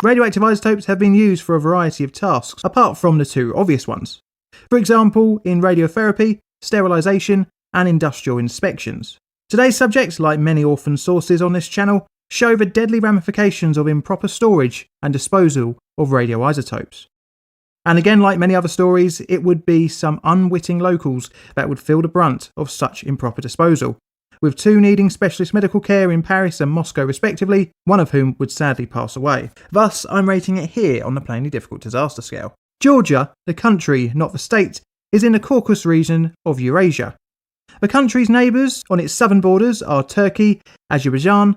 Radioactive isotopes have been used for a variety of tasks, apart from the two obvious ones. For example, in radiotherapy, sterilisation, and industrial inspections. Today's subject, like many orphan sources on this channel, show the deadly ramifications of improper storage and disposal of radioisotopes. And again, like many other stories, it would be some unwitting locals that would feel the brunt of such improper disposal, with two needing specialist medical care in Paris and Moscow respectively, one of whom would sadly pass away. Thus, I'm rating it here on the plainly difficult disaster scale. Georgia, the country, not the state, is in the Caucasus region of Eurasia. The country's neighbours on its southern borders are Turkey, Azerbaijan,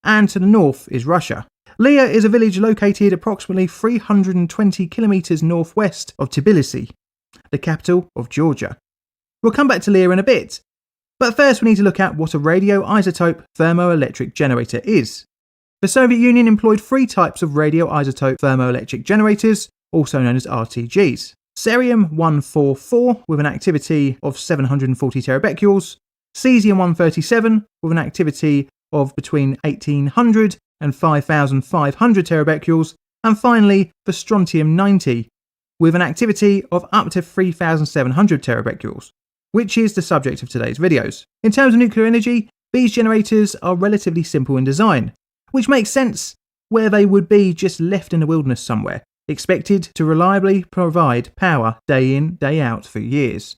and to the north is Russia. Lia is a village located approximately 320 kilometres northwest of Tbilisi, the capital of Georgia. We'll come back to Lia in a bit, but first we need to look at what a radioisotope thermoelectric generator is. The Soviet Union employed three types of radioisotope thermoelectric generators, also known as RTGs. Cerium-144 with an activity of 740 terabecquerels, Cesium-137 with an activity of between 1800 and 5500 terabecquerels, and finally the Strontium-90 with an activity of up to 3700 terabecquerels, which is the subject of today's videos. In terms of nuclear energy, these generators are relatively simple in design, which makes sense where they would be just left in the wilderness somewhere, expected to reliably provide power day in, day out for years.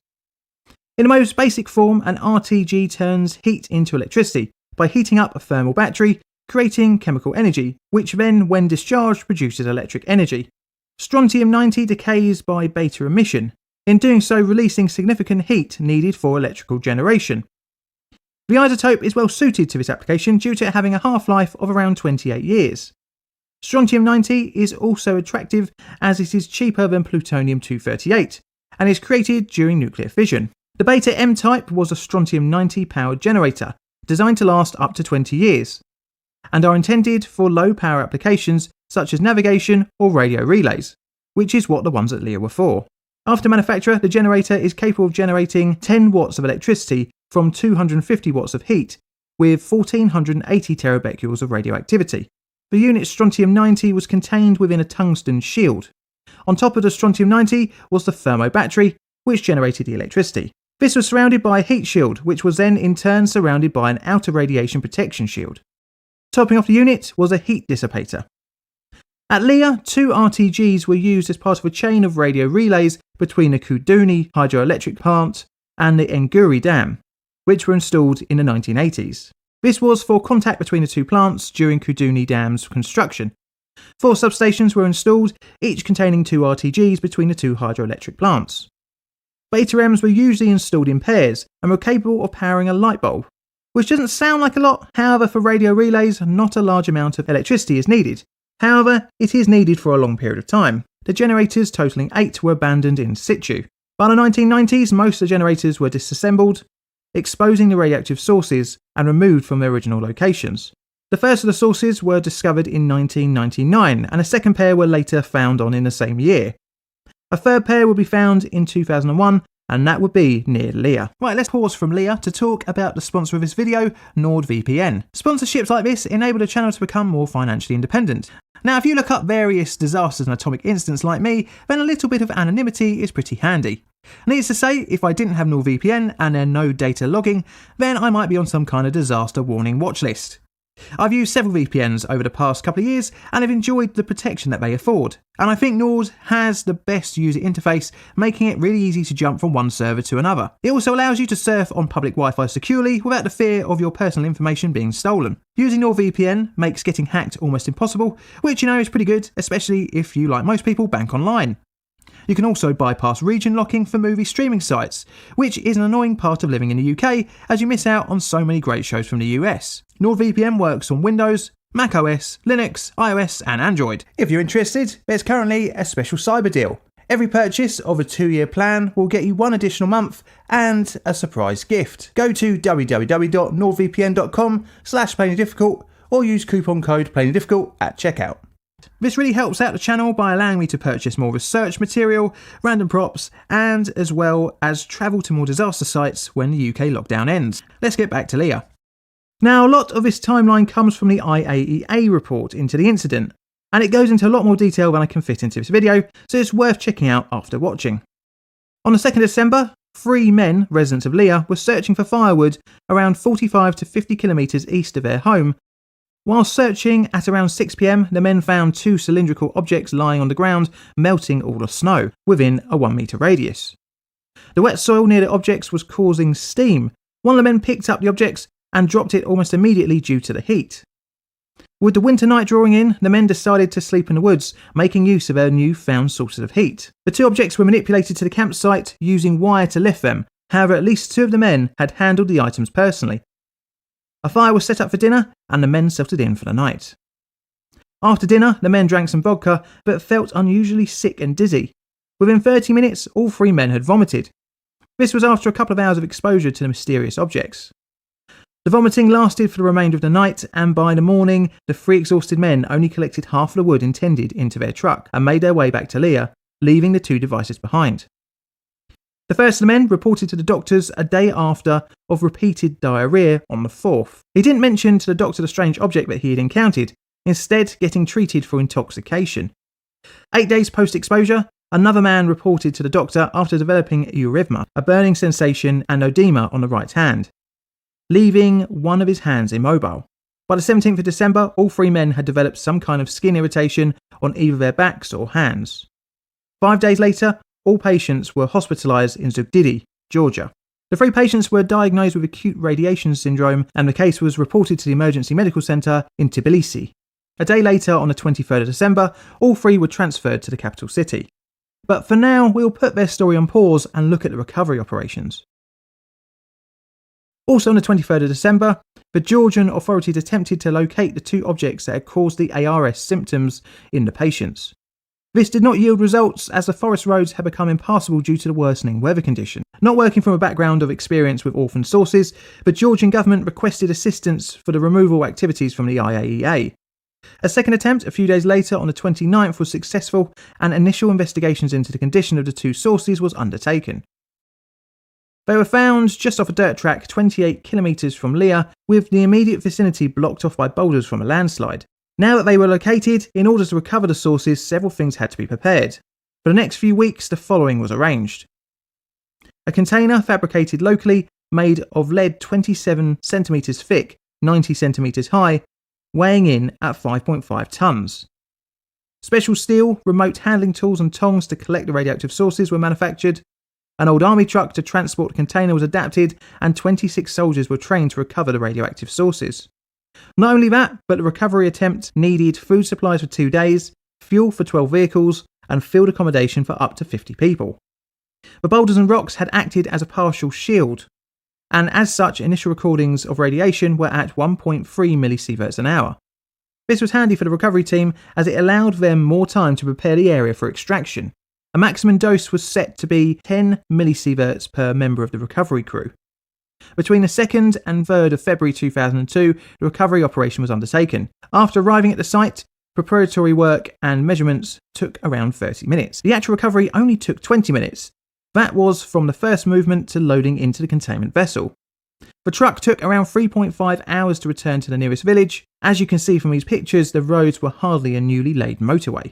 In the most basic form, an RTG turns heat into electricity by heating up a thermal battery, creating chemical energy, which then, when discharged, produces electric energy. Strontium-90 decays by beta emission, in doing so releasing significant heat needed for electrical generation. The isotope is well suited to this application due to it having a half-life of around 28 years. Strontium-90 is also attractive as it is cheaper than plutonium-238 and is created during nuclear fission. The Beta M type was a Strontium-90 powered generator designed to last up to 20 years and are intended for low power applications such as navigation or radio relays, which is what the ones at Lia were for. After manufacture, the generator is capable of generating 10 watts of electricity from 250 watts of heat with 1480 terabecquerels of radioactivity. The unit Strontium-90 was contained within a tungsten shield. On top of the Strontium-90 was the thermo battery, which generated the electricity. This was surrounded by a heat shield, which was then in turn surrounded by an outer radiation protection shield. Topping off the unit was a heat dissipator. At Lia, two RTGs were used as part of a chain of radio relays between the Kuduni hydroelectric plant and the Nguri Dam, which were installed in the 1980s. This was for contact between the two plants during Kuduni Dam's construction. 4 substations were installed, each containing 2 RTGs between the 2 hydroelectric plants. Beta Ms were usually installed in pairs and were capable of powering a light bulb, which doesn't sound like a lot. However, for radio relays, not a large amount of electricity is needed. However, it is needed for a long period of time. The generators, totaling 8, were abandoned in situ. By the 1990s, most of the generators were disassembled, exposing the radioactive sources and removed from their original locations. The first of the sources were discovered in 1999, and a second pair were later found in the same year. A third pair will be found in 2001, and that would be near Lia. Right, let's pause from Lia to talk about the sponsor of this video, NordVPN. Sponsorships like this enable the channel to become more financially independent. Now, if you look up various disasters and atomic incidents like me, then a little bit of anonymity is pretty handy. Needless to say, if I didn't have NordVPN and there no data logging, then I might be on some kind of disaster warning watch list. I've used several VPNs over the past couple of years and have enjoyed the protection that they afford. And I think Nord has the best user interface, making it really easy to jump from one server to another. It also allows you to surf on public Wi-Fi securely without the fear of your personal information being stolen. Using NordVPN makes getting hacked almost impossible, which is pretty good, especially if you, like most people, bank online. You can also bypass region locking for movie streaming sites, which is an annoying part of living in the UK as you miss out on so many great shows from the US. NordVPN works on Windows, Mac OS, Linux, iOS and Android. If you're interested, there's currently a special cyber deal. Every purchase of a 2-year plan will get you 1 additional month and a surprise gift. Go to www.nordvpn.com/plainlydifficult or use coupon code plainlydifficult at checkout. This really helps out the channel by allowing me to purchase more research material, random props, and as well as travel to more disaster sites when the UK lockdown ends. Let's get back to Lia. Now, a lot of this timeline comes from the IAEA report into the incident, and it goes into a lot more detail than I can fit into this video, so it's worth checking out after watching. On the 2nd of December, 3 men, residents of Leah, were searching for firewood around 45 to 50 kilometres east of their home. While searching at around 6 p.m, the men found 2 cylindrical objects lying on the ground, melting all the snow within a 1 metre radius. The wet soil near the objects was causing steam. One of the men picked up the objects and dropped it almost immediately due to the heat. With the winter night drawing in, the men decided to sleep in the woods, making use of their newfound sources of heat. The 2 objects were manipulated to the campsite using wire to lift them. However, at least 2 of the men had handled the items personally. A fire was set up for dinner, and the men settled in for the night. After dinner, the men drank some vodka, but felt unusually sick and dizzy. Within 30 minutes, all 3 men had vomited. This was after a couple of hours of exposure to the mysterious objects. The vomiting lasted for the remainder of the night, and by the morning, the 3 exhausted men only collected half of the wood intended into their truck and made their way back to Leah, leaving the 2 devices behind. The first of the men reported to the doctors a day after of repeated diarrhea on the 4th. He didn't mention to the doctor the strange object that he had encountered, instead getting treated for intoxication. 8 days post-exposure, another man reported to the doctor after developing erythema, a burning sensation and oedema on the right hand, leaving one of his hands immobile. By the 17th of December, all 3 men had developed some kind of skin irritation on either their backs or hands. 5 days later, all patients were hospitalised in Zugdidi, Georgia. The 3 patients were diagnosed with acute radiation syndrome, and the case was reported to the emergency medical centre in Tbilisi. A day later, on the 23rd of December, all 3 were transferred to the capital city. But for now, we'll put their story on pause and look at the recovery operations. Also on the 23rd of December, the Georgian authorities attempted to locate the 2 objects that had caused the ARS symptoms in the patients. This did not yield results as the forest roads had become impassable due to the worsening weather condition. Not working from a background of experience with orphan sources, the Georgian government requested assistance for the removal activities from the IAEA. A second attempt a few days later on the 29th was successful, and initial investigations into the condition of the 2 sources was undertaken. They were found just off a dirt track 28 kilometres from Leah, with the immediate vicinity blocked off by boulders from a landslide. Now that they were located, in order to recover the sources, several things had to be prepared. For the next few weeks, the following was arranged. A container fabricated locally, made of lead 27 centimetres thick, 90 centimetres high, weighing in at 5.5 tonnes. Special steel, remote handling tools and tongs to collect the radioactive sources were manufactured. An old army truck to transport the container was adapted, and 26 soldiers were trained to recover the radioactive sources. Not only that, but the recovery attempt needed food supplies for 2 days, fuel for 12 vehicles, and field accommodation for up to 50 people. The boulders and rocks had acted as a partial shield, and as such, initial recordings of radiation were at 1.3 millisieverts an hour. This was handy for the recovery team as it allowed them more time to prepare the area for extraction. A maximum dose was set to be 10 millisieverts per member of the recovery crew. Between the 2nd and 3rd of February 2002, the recovery operation was undertaken. After arriving at the site, preparatory work and measurements took around 30 minutes. The actual recovery only took 20 minutes. That was from the first movement to loading into the containment vessel. The truck took around 3.5 hours to return to the nearest village. As you can see from these pictures, the roads were hardly a newly laid motorway.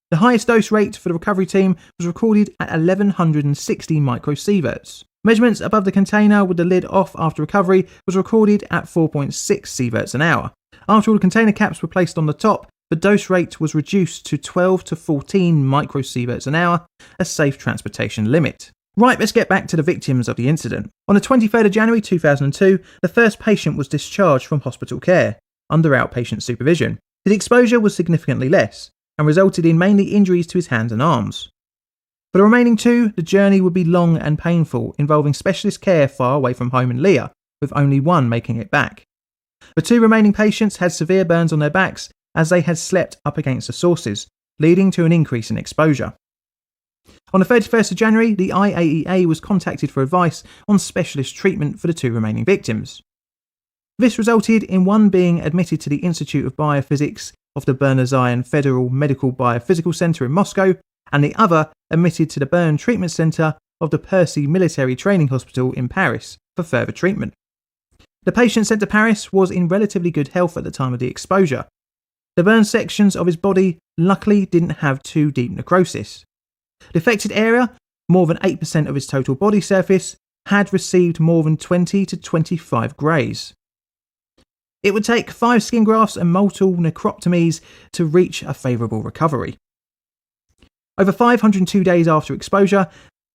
The highest dose rate for the recovery team was recorded at 1160 microsieverts. Measurements above the container with the lid off after recovery was recorded at 4.6 sieverts an hour. After all the container caps were placed on the top, the dose rate was reduced to 12 to 14 microsieverts an hour, a safe transportation limit. Right, let's get back to the victims of the incident. On the 23rd of January 2002, the first patient was discharged from hospital care, under outpatient supervision. His exposure was significantly less, and resulted in mainly injuries to his hands and arms. For the remaining 2, the journey would be long and painful, involving specialist care far away from home in Leah, with only 1 making it back. The 2 remaining patients had severe burns on their backs as they had slept up against the sources, leading to an increase in exposure. On the 31st of January, the IAEA was contacted for advice on specialist treatment for the 2 remaining victims. This resulted in one being admitted to the Institute of Biophysics of the Bernazian Federal Medical Biophysical Center in Moscow, and the other admitted to the Burn Treatment Center of the Percy Military Training Hospital in Paris for further treatment. The patient sent to Paris was in relatively good health at the time of the exposure. The burned sections of his body luckily didn't have too deep necrosis. The affected area, more than 8% of his total body surface, had received more than 20 to 25 grays. It would take 5 skin grafts and multiple necroptomies to reach a favourable recovery. Over 502 days after exposure,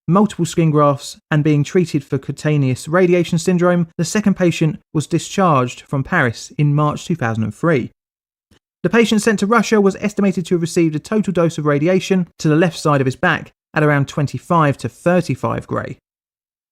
multiple skin grafts, and being treated for cutaneous radiation syndrome, the second patient was discharged from Paris in March 2003. The patient sent to Russia was estimated to have received a total dose of radiation to the left side of his back at around 25 to 35 gray.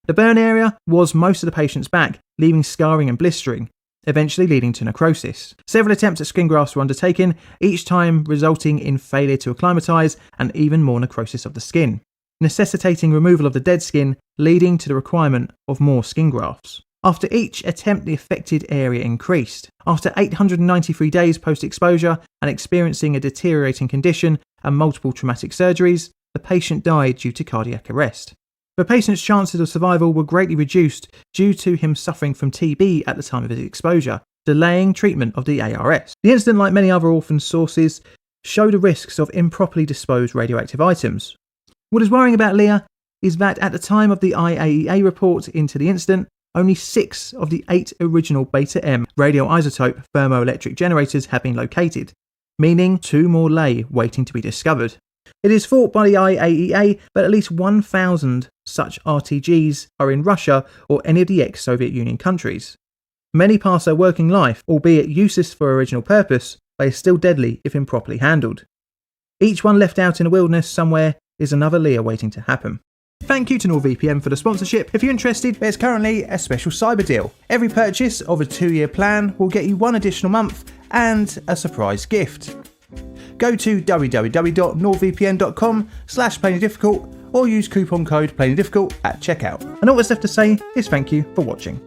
The burn area was most of the patient's back, leaving scarring and blistering, eventually leading to necrosis. Several attempts at skin grafts were undertaken, each time resulting in failure to acclimatise and even more necrosis of the skin, necessitating removal of the dead skin, leading to the requirement of more skin grafts. After each attempt, the affected area increased. After 893 days post-exposure and experiencing a deteriorating condition and multiple traumatic surgeries, the patient died due to cardiac arrest. The patient's chances of survival were greatly reduced due to him suffering from TB at the time of his exposure, delaying treatment of the ARS. The incident, like many other orphan sources, showed the risks of improperly disposed radioactive items. What is worrying about Leah is that at the time of the IAEA report into the incident, only 6 of the 8 original beta-M radioisotope thermoelectric generators had been located, meaning 2 more lay waiting to be discovered. It is thought by the IAEA that at least 1,000 such RTGs are in Russia or any of the ex-Soviet Union countries. Many pass their working life, albeit useless for original purpose, they are still deadly if improperly handled. Each one left out in a wilderness somewhere is another Leah waiting to happen. Thank you to NordVPN for the sponsorship. If you're interested, there's currently a special cyber deal. Every purchase of a 2-year plan will get you 1 additional month and a surprise gift. Go to www.nordvpn.com/plainly difficult or use coupon code plainly difficult at checkout. And all that's left to say is thank you for watching.